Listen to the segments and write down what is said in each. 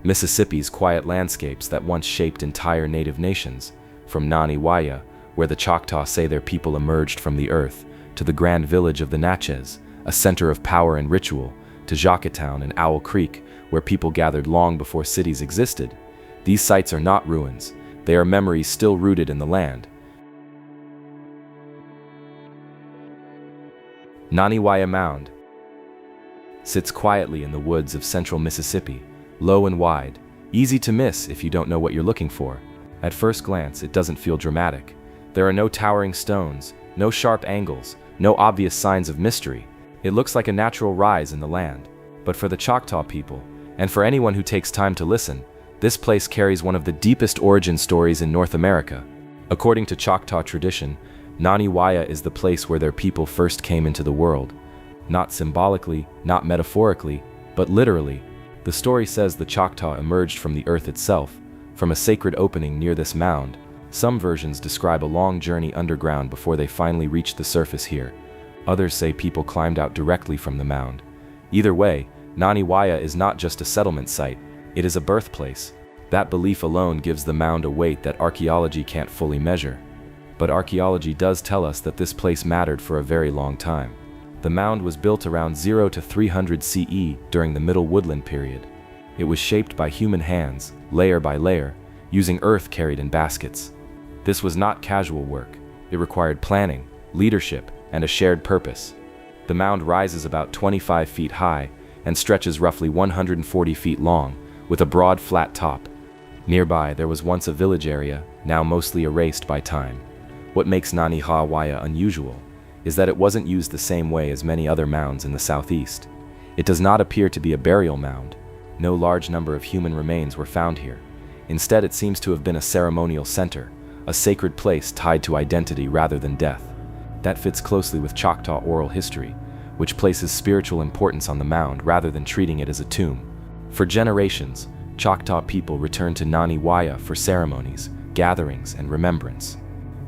Mississippi's quiet landscapes that once shaped entire native nations, from Nani Waya, where the Choctaw say their people emerged from the earth, to the grand village of the Natchez, a center of power and ritual, to Jaketown and Owl Creek, where people gathered long before cities existed. These sites are not ruins, they are memories still rooted in the land. Nani Waiya Mound sits quietly in the woods of central Mississippi, low and wide, easy to miss if you don't know what you're looking for. At first glance, it doesn't feel dramatic. There are no towering stones, no sharp angles, no obvious signs of mystery. It looks like a natural rise in the land. But for the Choctaw people, and for anyone who takes time to listen, this place carries one of the deepest origin stories in North America. According to Choctaw tradition, Nani Waya is the place where their people first came into the world. Not symbolically, not metaphorically, but literally. The story says the Choctaw emerged from the earth itself, from a sacred opening near this mound. Some versions describe a long journey underground before they finally reached the surface here. Others say people climbed out directly from the mound. Either way, Nani Waya is not just a settlement site, it is a birthplace. That belief alone gives the mound a weight that archaeology can't fully measure. But archaeology does tell us that this place mattered for a very long time. The mound was built around 0 to 300 CE during the Middle Woodland period. It was shaped by human hands, layer by layer, using earth carried in baskets. This was not casual work. It required planning, leadership, and a shared purpose. The mound rises about 25 feet high and stretches roughly 140 feet long, with a broad flat top. Nearby, there was once a village area, now mostly erased by time. What makes Nanih Waiya unusual is that it wasn't used the same way as many other mounds in the southeast. It does not appear to be a burial mound. No large number of human remains were found here. Instead, it seems to have been a ceremonial center, a sacred place tied to identity rather than death. That fits closely with Choctaw oral history, which places spiritual importance on the mound rather than treating it as a tomb. For generations, Choctaw people returned to Nani Waya for ceremonies, gatherings, and remembrance.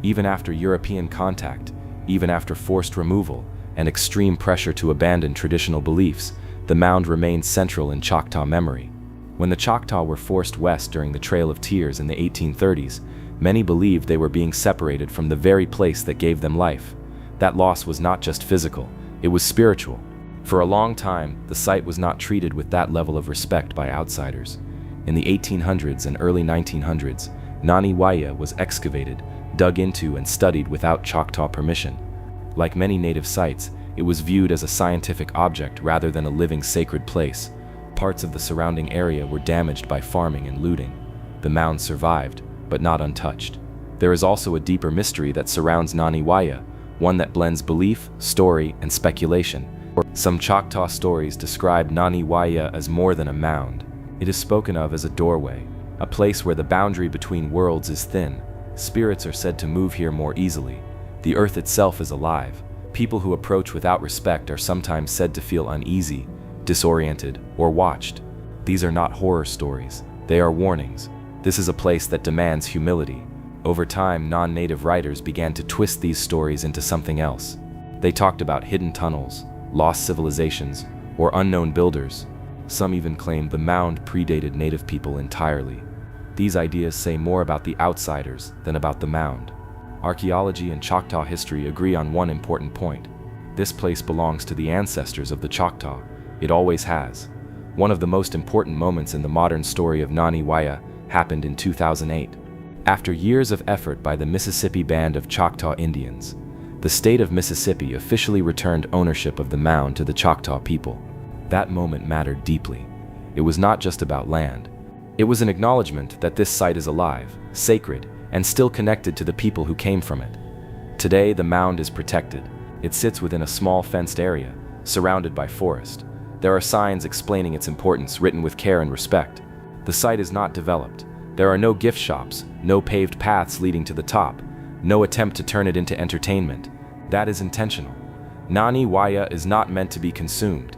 Even after European contact, even after forced removal and extreme pressure to abandon traditional beliefs, the mound remained central in Choctaw memory. When the Choctaw were forced west during the Trail of Tears in the 1830s, many believed they were being separated from the very place that gave them life. That loss was not just physical, it was spiritual. For a long time, the site was not treated with that level of respect by outsiders. In the 1800s and early 1900s, Nani Waya was excavated, dug into, and studied without Choctaw permission. Like many native sites, it was viewed as a scientific object rather than a living sacred place. Parts of the surrounding area were damaged by farming and looting. The mound survived, but not untouched. There is also a deeper mystery that surrounds Nani Waya, one that blends belief, story, and speculation. Some Choctaw stories describe Nani Waya as more than a mound. It is spoken of as a doorway, a place where the boundary between worlds is thin. Spirits are said to move here more easily. The earth itself is alive. People who approach without respect are sometimes said to feel uneasy, disoriented, or watched. These are not horror stories. They are warnings. This is a place that demands humility. Over time, non-native writers began to twist these stories into something else. They talked about hidden tunnels, lost civilizations, or unknown builders. Some even claimed the mound predated native people entirely. These ideas say more about the outsiders than about the mound. Archaeology and Choctaw history agree on one important point. This place belongs to the ancestors of the Choctaw. It always has. One of the most important moments in the modern story of Nani Waya happened in 2008. After years of effort by the Mississippi Band of Choctaw Indians, the state of Mississippi officially returned ownership of the mound to the Choctaw people. That moment mattered deeply. It was not just about land. It was an acknowledgement that this site is alive, sacred, and still connected to the people who came from it. Today, the mound is protected. It sits within a small fenced area, surrounded by forest. There are signs explaining its importance written with care and respect. The site is not developed. There are no gift shops, no paved paths leading to the top, no attempt to turn it into entertainment. That is intentional. Nani Waya is not meant to be consumed.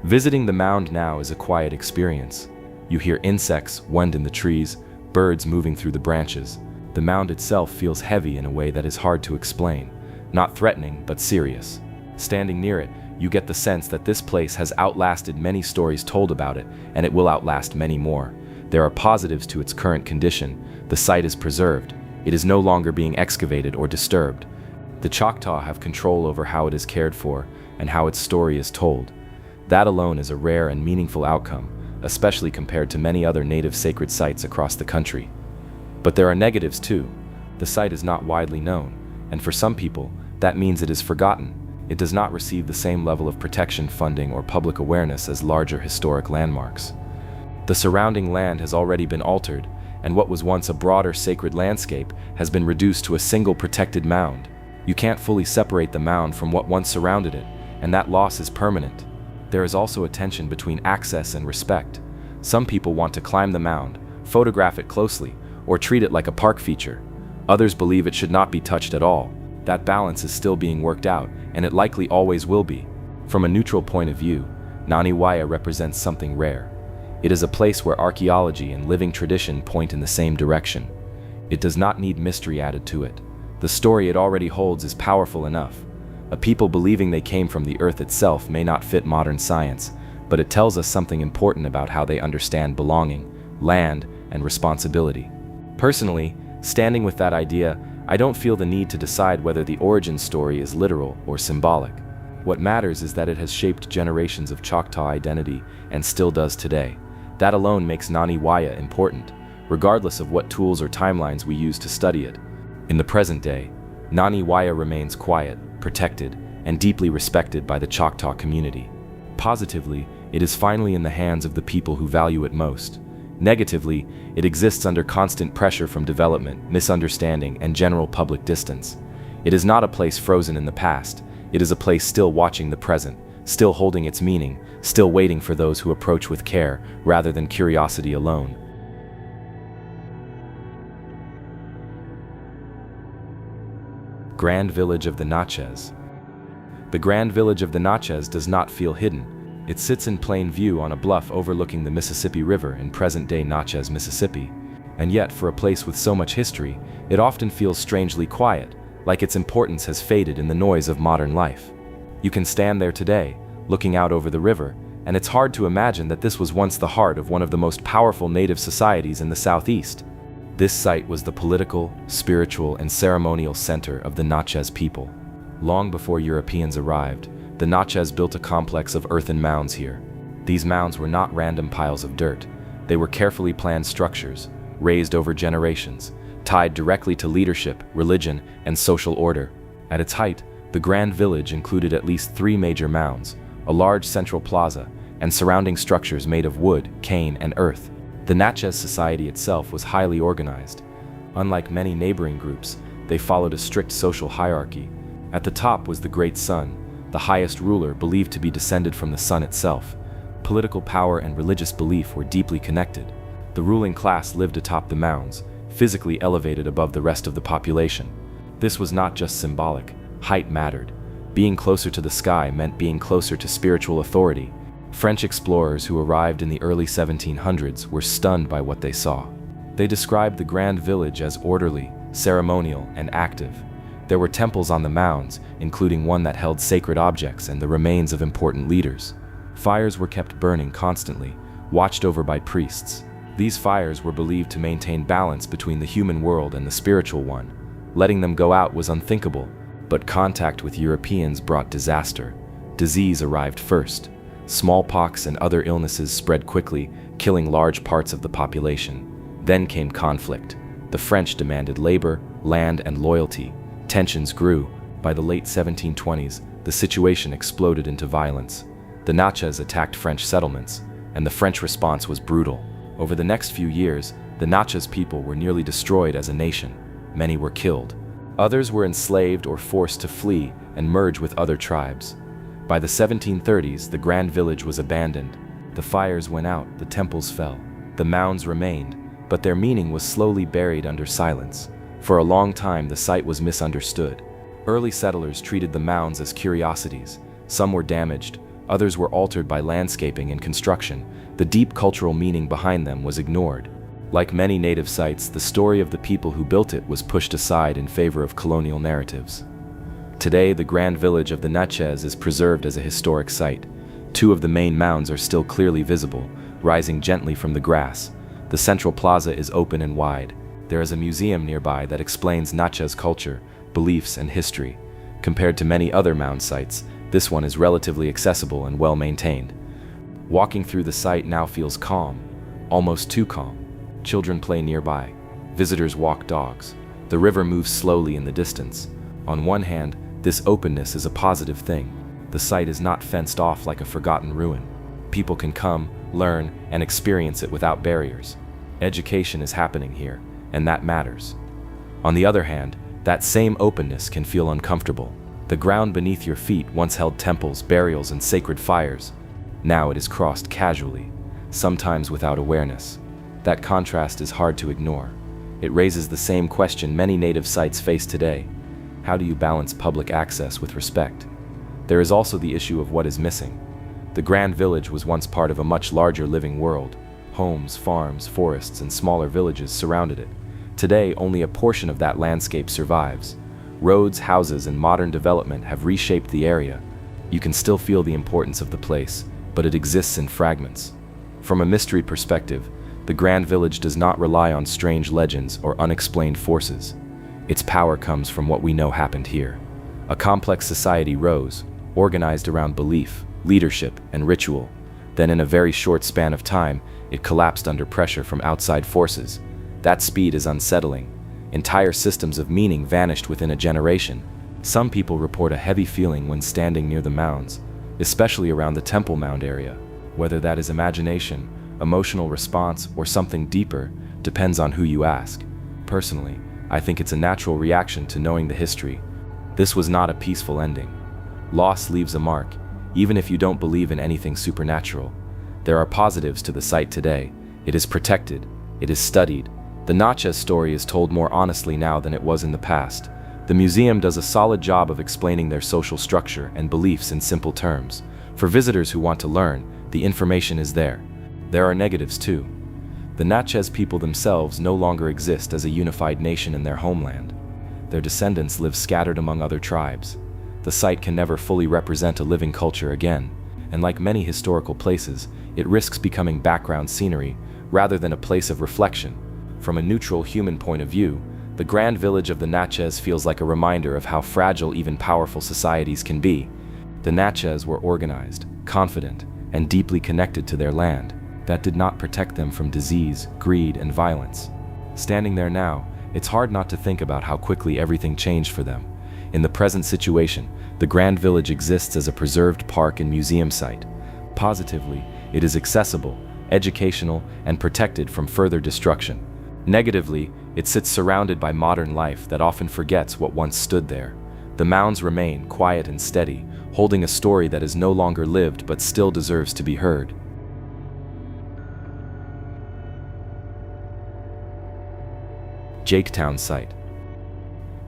Visiting the mound now is a quiet experience. You hear insects wend in the trees, birds moving through the branches. The mound itself feels heavy in a way that is hard to explain, not threatening, but serious. Standing near it, you get the sense that this place has outlasted many stories told about it, and it will outlast many more. There are positives to its current condition. The site is preserved. It is no longer being excavated or disturbed. The Choctaw have control over how it is cared for and how its story is told. That alone is a rare and meaningful outcome, especially compared to many other native sacred sites across the country. But there are negatives too. The site is not widely known, and for some people, that means it is forgotten. It does not receive the same level of protection, funding, or public awareness as larger historic landmarks. The surrounding land has already been altered, and what was once a broader sacred landscape has been reduced to a single protected mound. You can't fully separate the mound from what once surrounded it, and that loss is permanent. There is also a tension between access and respect. Some people want to climb the mound, photograph it closely, or treat it like a park feature. Others believe it should not be touched at all. That balance is still being worked out, and it likely always will be. From a neutral point of view, Nani Waya represents something rare. It is a place where archaeology and living tradition point in the same direction. It does not need mystery added to it. The story it already holds is powerful enough. A people believing they came from the earth itself may not fit modern science, but it tells us something important about how they understand belonging, land, and responsibility. Personally, standing with that idea, I don't feel the need to decide whether the origin story is literal or symbolic. What matters is that it has shaped generations of Choctaw identity and still does today. That alone makes Nani Waya important, regardless of what tools or timelines we use to study it. In the present day, Nani Waya remains quiet, protected, and deeply respected by the Choctaw community. Positively, it is finally in the hands of the people who value it most. Negatively, it exists under constant pressure from development, misunderstanding, and general public distance. It is not a place frozen in the past. It is a place still watching the present, still holding its meaning, still waiting for those who approach with care rather than curiosity alone. Grand Village of the Natchez. The Grand Village of the Natchez does not feel hidden. It sits in plain view on a bluff overlooking the Mississippi River in present-day Natchez, Mississippi. And yet, for a place with so much history, it often feels strangely quiet, like its importance has faded in the noise of modern life. You can stand there today, looking out over the river, and it's hard to imagine that this was once the heart of one of the most powerful native societies in the Southeast. This site was the political, spiritual, and ceremonial center of the Natchez people. Long before Europeans arrived, the Natchez built a complex of earthen mounds here. These mounds were not random piles of dirt. They were carefully planned structures, raised over generations, tied directly to leadership, religion, and social order. At its height, the Grand Village included at least 3 major mounds, a large central plaza, and surrounding structures made of wood, cane, and earth. The Natchez society itself was highly organized. Unlike many neighboring groups, they followed a strict social hierarchy. At the top was the Great Sun, the highest ruler believed to be descended from the sun itself. Political power and religious belief were deeply connected. The ruling class lived atop the mounds, physically elevated above the rest of the population. This was not just symbolic. Height mattered. Being closer to the sky meant being closer to spiritual authority. French explorers who arrived in the early 1700s were stunned by what they saw. They described the Grand Village as orderly, ceremonial, and active. There were temples on the mounds, including one that held sacred objects and the remains of important leaders. Fires were kept burning constantly, watched over by priests. These fires were believed to maintain balance between the human world and the spiritual one. Letting them go out was unthinkable, but contact with Europeans brought disaster. Disease arrived first. Smallpox and other illnesses spread quickly, killing large parts of the population. Then came conflict. The French demanded labor, land, and loyalty. Tensions grew. By the late 1720s, the situation exploded into violence. The Natchez attacked French settlements, and the French response was brutal. Over the next few years, the Natchez people were nearly destroyed as a nation. Many were killed. Others were enslaved or forced to flee and merge with other tribes. By the 1730s, the Grand Village was abandoned. The fires went out, the temples fell. The mounds remained, but their meaning was slowly buried under silence. For a long time, the site was misunderstood. Early settlers treated the mounds as curiosities. Some were damaged, others were altered by landscaping and construction. The deep cultural meaning behind them was ignored. Like many native sites, the story of the people who built it was pushed aside in favor of colonial narratives. Today, the Grand Village of the Natchez is preserved as a historic site. 2 of the main mounds are still clearly visible, rising gently from the grass. The central plaza is open and wide. There is a museum nearby that explains Natchez culture, beliefs, and history. Compared to many other mound sites, this one is relatively accessible and well maintained. Walking through the site now feels calm, almost too calm. Children play nearby. Visitors walk dogs. The river moves slowly in the distance. On one hand, this openness is a positive thing. The site is not fenced off like a forgotten ruin. People can come, learn, and experience it without barriers. Education is happening here, and that matters. On the other hand, that same openness can feel uncomfortable. The ground beneath your feet once held temples, burials, and sacred fires. Now it is crossed casually, sometimes without awareness. That contrast is hard to ignore. It raises the same question many native sites face today. How do you balance public access with respect? There is also the issue of what is missing. The Grand Village was once part of a much larger living world. Homes, farms, forests, and smaller villages surrounded it. Today, only a portion of that landscape survives. Roads, houses, and modern development have reshaped the area. You can still feel the importance of the place, but it exists in fragments. From a mystery perspective, the Grand Village does not rely on strange legends or unexplained forces. Its power comes from what we know happened here. A complex society rose, organized around belief, leadership, and ritual. Then in a very short span of time, it collapsed under pressure from outside forces. That speed is unsettling. Entire systems of meaning vanished within a generation. Some people report a heavy feeling when standing near the mounds, especially around the Temple Mound area. Whether that is imagination, emotional response, or something deeper depends on who you ask. Personally, I think it's a natural reaction to knowing the history. This was not a peaceful ending. Loss leaves a mark, even if you don't believe in anything supernatural. There are positives to the site today. It is protected. It is studied. The Natchez story is told more honestly now than it was in the past. The museum does a solid job of explaining their social structure and beliefs in simple terms. For visitors who want to learn, the information is there. There are negatives too. The Natchez people themselves no longer exist as a unified nation in their homeland. Their descendants live scattered among other tribes. The site can never fully represent a living culture again, and like many historical places, it risks becoming background scenery rather than a place of reflection. From a neutral human point of view, the Grand Village of the Natchez feels like a reminder of how fragile even powerful societies can be. The Natchez were organized, confident, and deeply connected to their land. That did not protect them from disease, greed, and violence. Standing there now, it's hard not to think about how quickly everything changed for them. In the present situation, the Grand Village exists as a preserved park and museum site. Positively, it is accessible, educational, and protected from further destruction. Negatively, it sits surrounded by modern life that often forgets what once stood there. The mounds remain quiet and steady, holding a story that is no longer lived but still deserves to be heard. Jaketown site.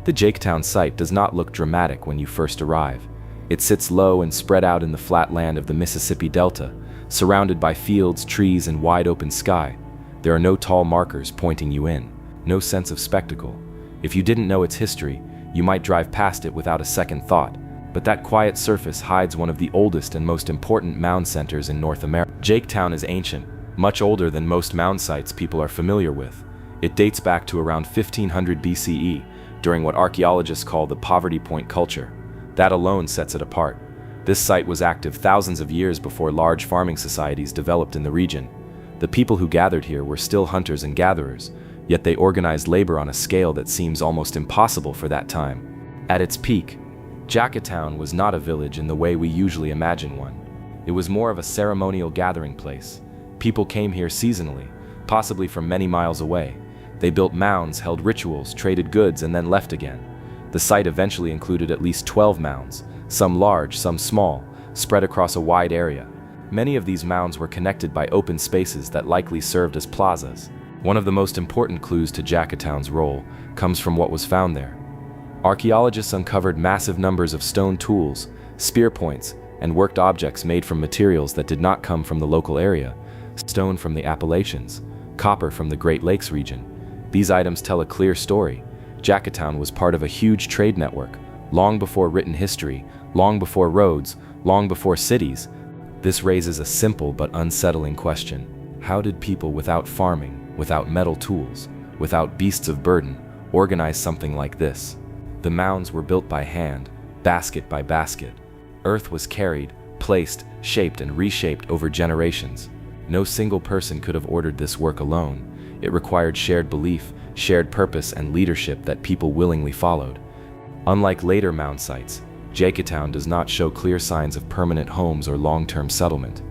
The Jaketown site does not look dramatic when you first arrive. It sits low and spread out in the flat land of the Mississippi Delta, surrounded by fields, trees, and wide open sky. There are no tall markers pointing you in, no sense of spectacle. If you didn't know its history, you might drive past it without a second thought. But that quiet surface hides one of the oldest and most important mound centers in North America. Jaketown is ancient, much older than most mound sites people are familiar with. It dates back to around 1500 BCE, during what archaeologists call the Poverty Point culture. That alone sets it apart. This site was active thousands of years before large farming societies developed in the region. The people who gathered here were still hunters and gatherers, yet they organized labor on a scale that seems almost impossible for that time. At its peak, Jaketown was not a village in the way we usually imagine one. It was more of a ceremonial gathering place. People came here seasonally, possibly from many miles away. They built mounds, held rituals, traded goods, and then left again. The site eventually included at least 12 mounds, some large, some small, spread across a wide area. Many of these mounds were connected by open spaces that likely served as plazas. One of the most important clues to Jaketown's role comes from what was found there. Archaeologists uncovered massive numbers of stone tools, spear points, and worked objects made from materials that did not come from the local area: stone from the Appalachians, copper from the Great Lakes region. These items tell a clear story. Jaketown was part of a huge trade network, long before written history, long before roads, long before cities. This raises a simple but unsettling question. How did people without farming, without metal tools, without beasts of burden, organize something like this. The mounds were built by hand, basket by basket. Earth was carried, placed, shaped, and reshaped over generations. No single person could have ordered this work alone. It required shared belief, shared purpose, and leadership that people willingly followed. Unlike later mound sites, Jaketown does not show clear signs of permanent homes or long-term settlement.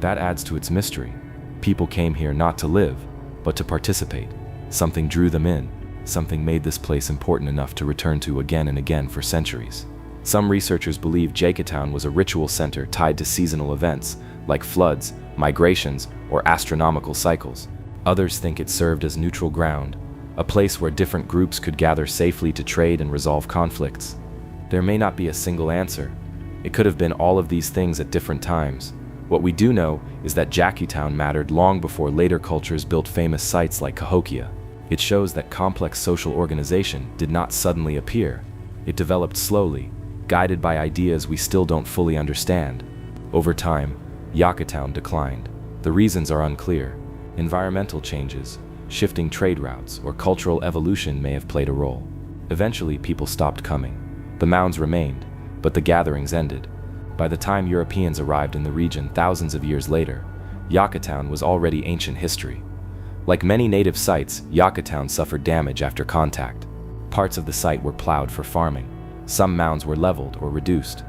That adds to its mystery. People came here not to live, but to participate. Something drew them in. Something made this place important enough to return to again and again for centuries. Some researchers believe Jaketown was a ritual center tied to seasonal events, like floods, migrations, or astronomical cycles. Others think it served as neutral ground, a place where different groups could gather safely to trade and resolve conflicts. There may not be a single answer. It could have been all of these things at different times. What we do know is that Jaketown mattered long before later cultures built famous sites like Cahokia. It shows that complex social organization did not suddenly appear. It developed slowly, guided by ideas we still don't fully understand. Over time, Jaketown declined. The reasons are unclear. Environmental changes, shifting trade routes, or cultural evolution may have played a role. Eventually, people stopped coming. The mounds remained, but the gatherings ended. By the time Europeans arrived in the region thousands of years later, Jaketown was already ancient history. Like many native sites, Jaketown suffered damage after contact. Parts of the site were plowed for farming. Some mounds were leveled or reduced.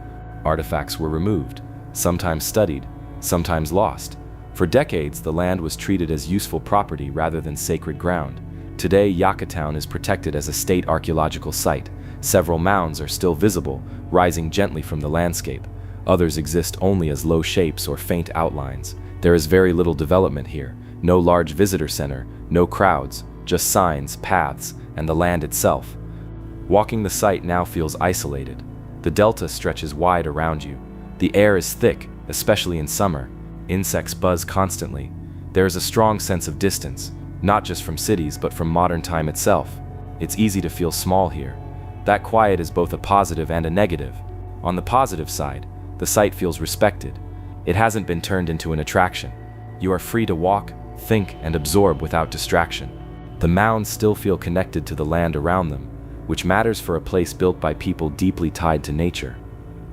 Artifacts were removed, sometimes studied, sometimes lost. For decades, the land was treated as useful property rather than sacred ground. Today, Jaketown is protected as a state archaeological site. Several mounds are still visible, rising gently from the landscape. Others exist only as low shapes or faint outlines. There is very little development here. No large visitor center, no crowds, just signs, paths, and the land itself. Walking the site now feels isolated. The delta stretches wide around you. The air is thick, especially in summer. Insects buzz constantly. There is a strong sense of distance, not just from cities but from modern time itself. It's easy to feel small here. That quiet is both a positive and a negative. On the positive side, the site feels respected. It hasn't been turned into an attraction. You are free to walk, think, and absorb without distraction. The mounds still feel connected to the land around them, which matters for a place built by people deeply tied to nature.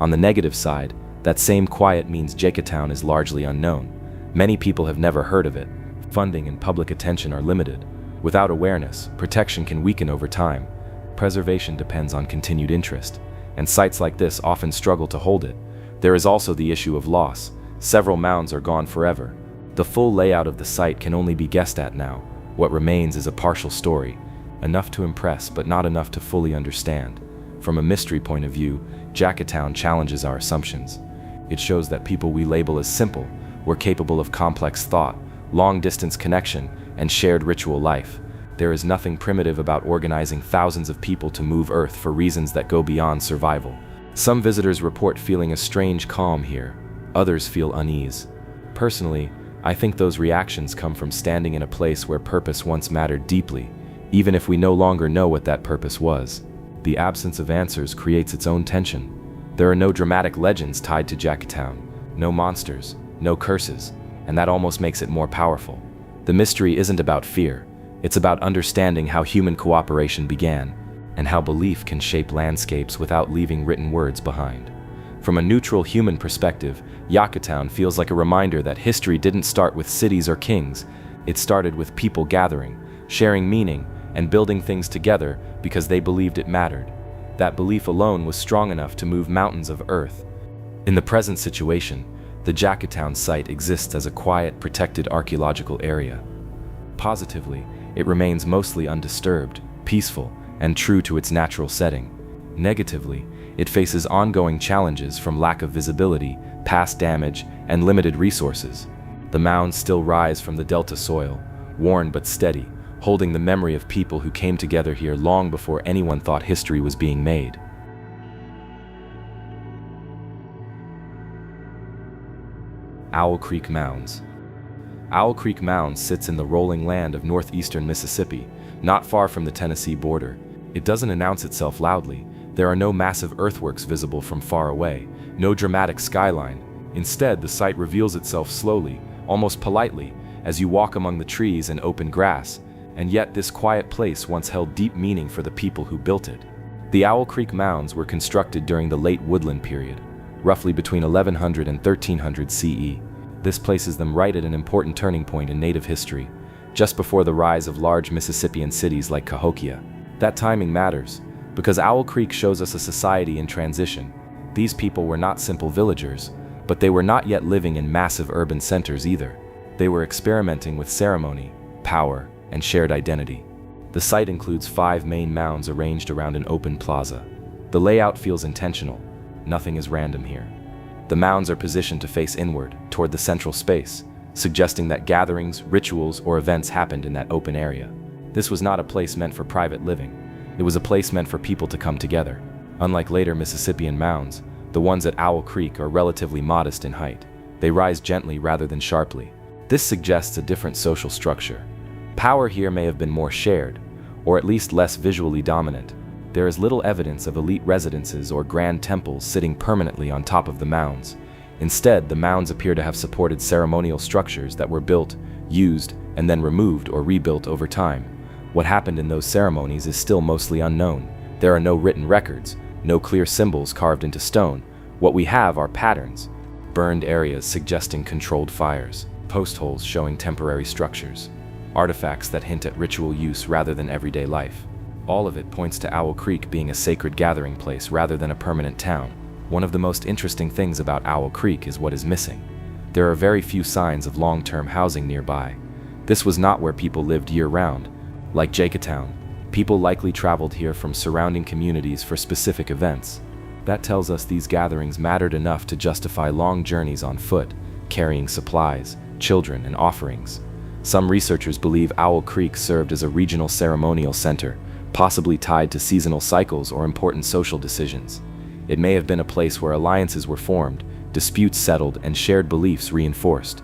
On the negative side, that same quiet means Jaketown is largely unknown. Many people have never heard of it. Funding and public attention are limited. Without awareness, protection can weaken over time. Preservation depends on continued interest, and sites like this often struggle to hold it. There is also the issue of loss. Several mounds are gone forever. The full layout of the site can only be guessed at now. What remains is a partial story, enough to impress but not enough to fully understand. From a mystery point of view, Jaketown challenges our assumptions. It shows that people we label as simple were capable of complex thought, long-distance connection, and shared ritual life. There is nothing primitive about organizing thousands of people to move Earth for reasons that go beyond survival. Some visitors report feeling a strange calm here. Others feel unease. Personally, I think those reactions come from standing in a place where purpose once mattered deeply, even if we no longer know what that purpose was. The absence of answers creates its own tension. There are no dramatic legends tied to Jaketown, no monsters, no curses, and that almost makes it more powerful. The mystery isn't about fear, it's about understanding how human cooperation began, and how belief can shape landscapes without leaving written words behind. From a neutral human perspective, Jaketown feels like a reminder that history didn't start with cities or kings. It started with people gathering, sharing meaning, and building things together because they believed it mattered. That belief alone was strong enough to move mountains of earth. In the present situation, the Jaketown site exists as a quiet, protected archaeological area. Positively, it remains mostly undisturbed, peaceful, and true to its natural setting. Negatively, it faces ongoing challenges from lack of visibility, past damage, and limited resources. The mounds still rise from the delta soil, worn but steady, holding the memory of people who came together here long before anyone thought history was being made. Owl Creek Mounds. Owl Creek Mounds sits in the rolling land of northeastern Mississippi, not far from the Tennessee border. It doesn't announce itself loudly. There are no massive earthworks visible from far away, no dramatic skyline. Instead, the site reveals itself slowly, almost politely, as you walk among the trees and open grass, and yet this quiet place once held deep meaning for the people who built it. The Owl Creek Mounds were constructed during the late woodland period, roughly between 1100 and 1300 CE. This places them right at an important turning point in Native history, just before the rise of large Mississippian cities like Cahokia. That timing matters, because Owl Creek shows us a society in transition. These people were not simple villagers, but they were not yet living in massive urban centers either. They were experimenting with ceremony, power, and shared identity. The site includes 5 main mounds arranged around an open plaza. The layout feels intentional. Nothing is random here. The mounds are positioned to face inward, toward the central space, suggesting that gatherings, rituals, or events happened in that open area. This was not a place meant for private living. It was a place meant for people to come together. Unlike later Mississippian mounds, the ones at Owl Creek are relatively modest in height. They rise gently rather than sharply. This suggests a different social structure. Power here may have been more shared, or at least less visually dominant. There is little evidence of elite residences or grand temples sitting permanently on top of the mounds. Instead, the mounds appear to have supported ceremonial structures that were built, used, and then removed or rebuilt over time. What happened in those ceremonies is still mostly unknown. There are no written records, no clear symbols carved into stone. What we have are patterns, burned areas suggesting controlled fires, post holes showing temporary structures, artifacts that hint at ritual use rather than everyday life. All of it points to Owl Creek being a sacred gathering place rather than a permanent town. One of the most interesting things about Owl Creek is what is missing. There are very few signs of long-term housing nearby. This was not where people lived year-round. Like Jaketown, people likely traveled here from surrounding communities for specific events. That tells us these gatherings mattered enough to justify long journeys on foot, carrying supplies, children, and offerings. Some researchers believe Owl Creek served as a regional ceremonial center, possibly tied to seasonal cycles or important social decisions. It may have been a place where alliances were formed, disputes settled, and shared beliefs reinforced.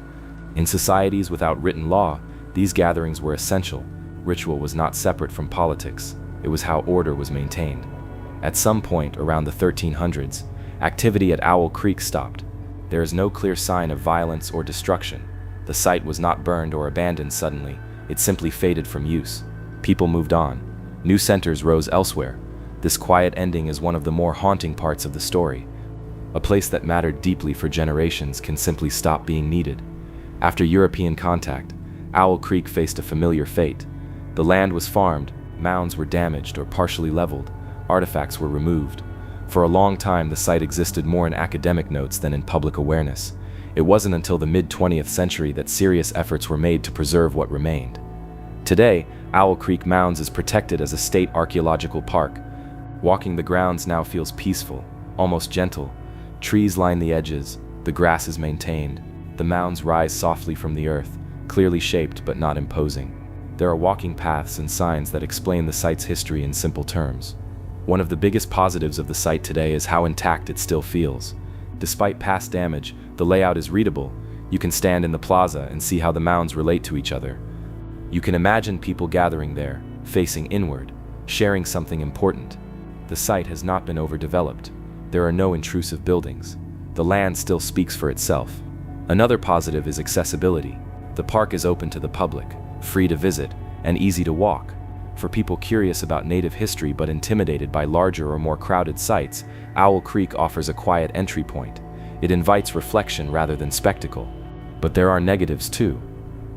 In societies without written law, these gatherings were essential. Ritual was not separate from politics. It was how order was maintained. At some point around the 1300s, activity at Owl Creek stopped. There is no clear sign of violence or destruction. The site was not burned or abandoned suddenly. It simply faded from use. People moved on. New centers rose elsewhere. This quiet ending is one of the more haunting parts of the story. A place that mattered deeply for generations can simply stop being needed. After European contact, Owl Creek faced a familiar fate. The land was farmed, mounds were damaged or partially leveled, artifacts were removed. For a long time, the site existed more in academic notes than in public awareness. It wasn't until the mid-20th century that serious efforts were made to preserve what remained. Today, Owl Creek Mounds is protected as a state archaeological park. Walking the grounds now feels peaceful, almost gentle. Trees line the edges, the grass is maintained. The mounds rise softly from the earth, clearly shaped but not imposing. There are walking paths and signs that explain the site's history in simple terms. One of the biggest positives of the site today is how intact it still feels. Despite past damage, the layout is readable. You can stand in the plaza and see how the mounds relate to each other. You can imagine people gathering there, facing inward, sharing something important. The site has not been overdeveloped. There are no intrusive buildings. The land still speaks for itself. Another positive is accessibility. The park is open to the public, free to visit, and easy to walk. For people curious about Native history but intimidated by larger or more crowded sites, Owl Creek offers a quiet entry point. It invites reflection rather than spectacle. But there are negatives too.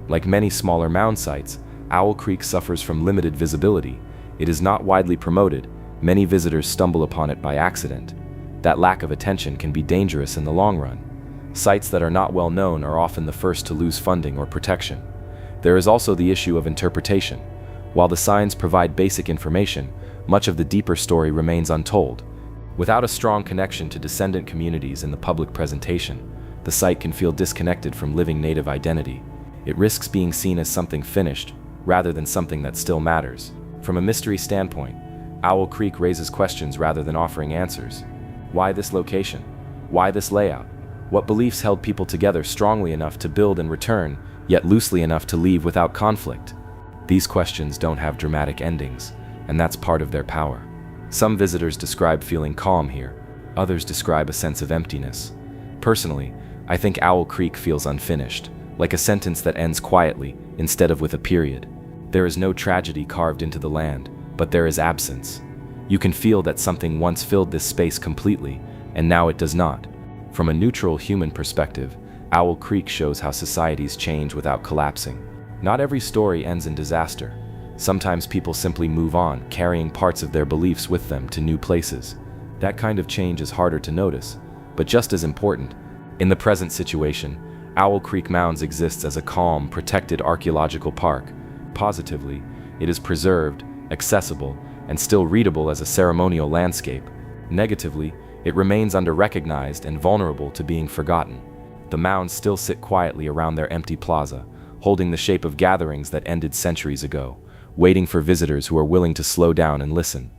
Like many smaller mound sites, Owl Creek suffers from limited visibility. It is not widely promoted. Many visitors stumble upon it by accident. That lack of attention can be dangerous in the long run. Sites that are not well known are often the first to lose funding or protection. There is also the issue of interpretation. While the signs provide basic information, much of the deeper story remains untold. Without a strong connection to descendant communities in the public presentation, the site can feel disconnected from living Native identity. It risks being seen as something finished, rather than something that still matters. From a mystery standpoint, Owl Creek raises questions rather than offering answers. Why this location? Why this layout? What beliefs held people together strongly enough to build and return, yet loosely enough to leave without conflict? These questions don't have dramatic endings, and that's part of their power. Some visitors describe feeling calm here. Others describe a sense of emptiness. Personally, I think Owl Creek feels unfinished, like a sentence that ends quietly instead of with a period. There is no tragedy carved into the land, but there is absence. You can feel that something once filled this space completely, and now it does not. From a neutral human perspective, Owl Creek shows how societies change without collapsing. Not every story ends in disaster. Sometimes people simply move on, carrying parts of their beliefs with them to new places. That kind of change is harder to notice, but just as important. In the present situation, Owl Creek Mounds exists as a calm, protected archaeological park. Positively, it is preserved, accessible, and still readable as a ceremonial landscape. Negatively, it remains under-recognized and vulnerable to being forgotten. The mounds still sit quietly around their empty plaza, holding the shape of gatherings that ended centuries ago, waiting for visitors who are willing to slow down and listen.